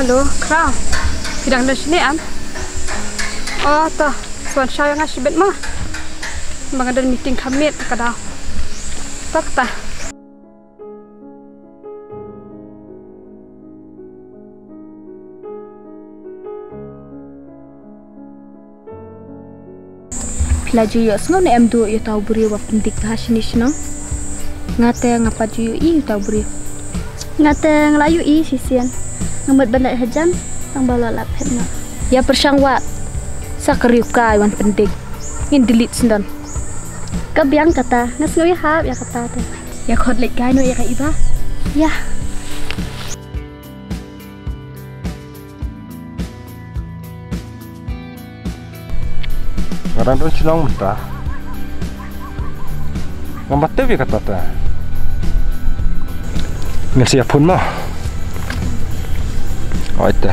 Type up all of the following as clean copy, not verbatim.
Halo, Kral. Kidang dan sini am. Oh, toh. Swan saya ngasih bet mah. Bang ada meeting kami kadang. Tak tah. Laju yuk sengaja em tu yuk tahu beri wap penting bahasa ni senang. Ngate ngapa ju yuk tahu beri. Ngate ngelayu i sisian. Ngembat bandai hajam tang bala lap hepna. Ya persangwa. Sakariu kai wan penting. Ingin delete sendan. Kebiang kata ngas ngoy hap ya kata tu. Ya khot lek kai no ya kai iba. Ya. Ngarang tu senang mentah. Ngambat tu dia kata tu. Nggak siap pun mah. Oh itu.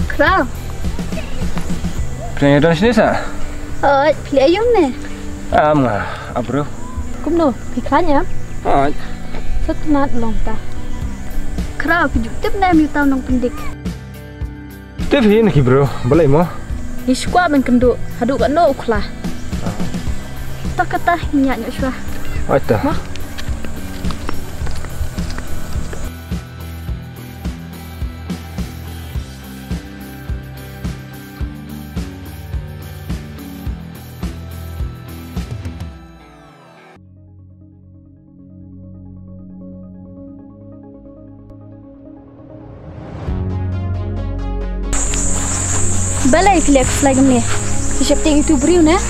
Kral. Pernah ada sini sah? Pilih ayam ni. Amah, abro. Kumno, pikirnya. Oh. Setengah long ta. Kral pijuk tip na mi tahu nong pendik. Tip ini ki bro, boleh mo? Iskwa men kendo, hadu kat no uklah. Tak kata nyak nyak shwa. Oh itu. Balai flex lagi ni. Siap ting itu beriu na.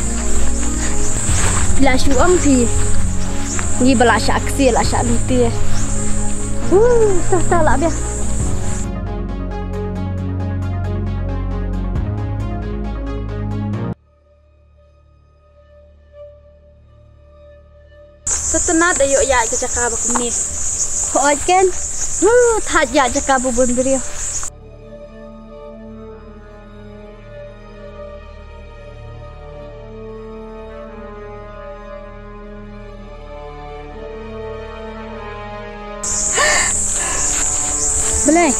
Bila syuam pi. Ni bala aksi la syak luti. Tak lah biar. Setenat ayo ya ke cakap aku ni. Hoi kan. Thaj ya cakap bubun beriu. Boleh.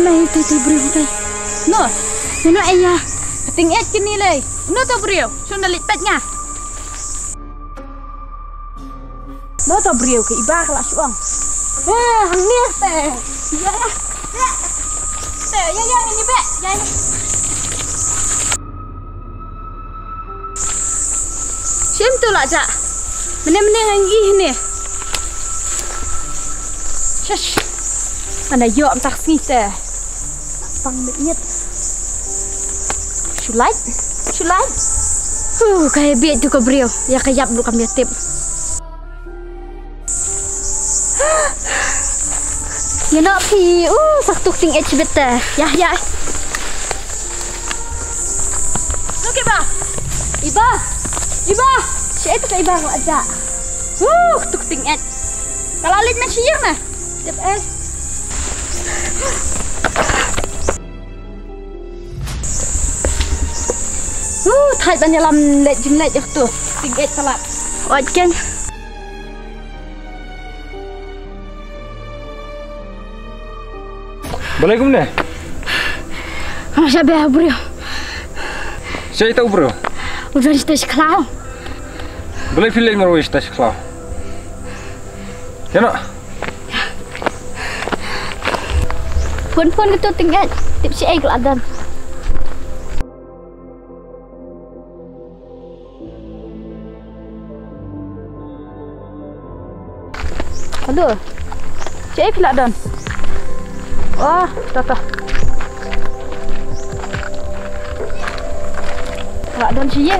Main itu beriu kan. No. Nino ayah. Tinggal kini leh. No to beriu. Sudah lipat ngah. No to beriu ke iba kelas uang. Hang ni teh. Ya. Teh ya ini be. Ya. Sim tu lah jak. Mene hang ni. Shush. Mana yo am tak sini teh. Pang nyet. Sulai. Kayak biar tu kau beriu. Ya kayap dulu kami tip. Ya nak pi. Saktuk ting edge bete. Ya. Okey ba. Iba. Siapa tu iba kau aja. Tuk ting edge. Kalau alit masih yang nah. Tip Thaj banyak lam let jumlah je tu. Ting edge salat. kan. Boleh kum ni? Siapa yang beriu? Saya tahu bro. Udah stage klau. Boleh pilih merawat stage klau. Ya nak? Pun gitu tinggal. Tip si egg ladan. Aduh. Cik pula don. Oh, dah. Lak don siye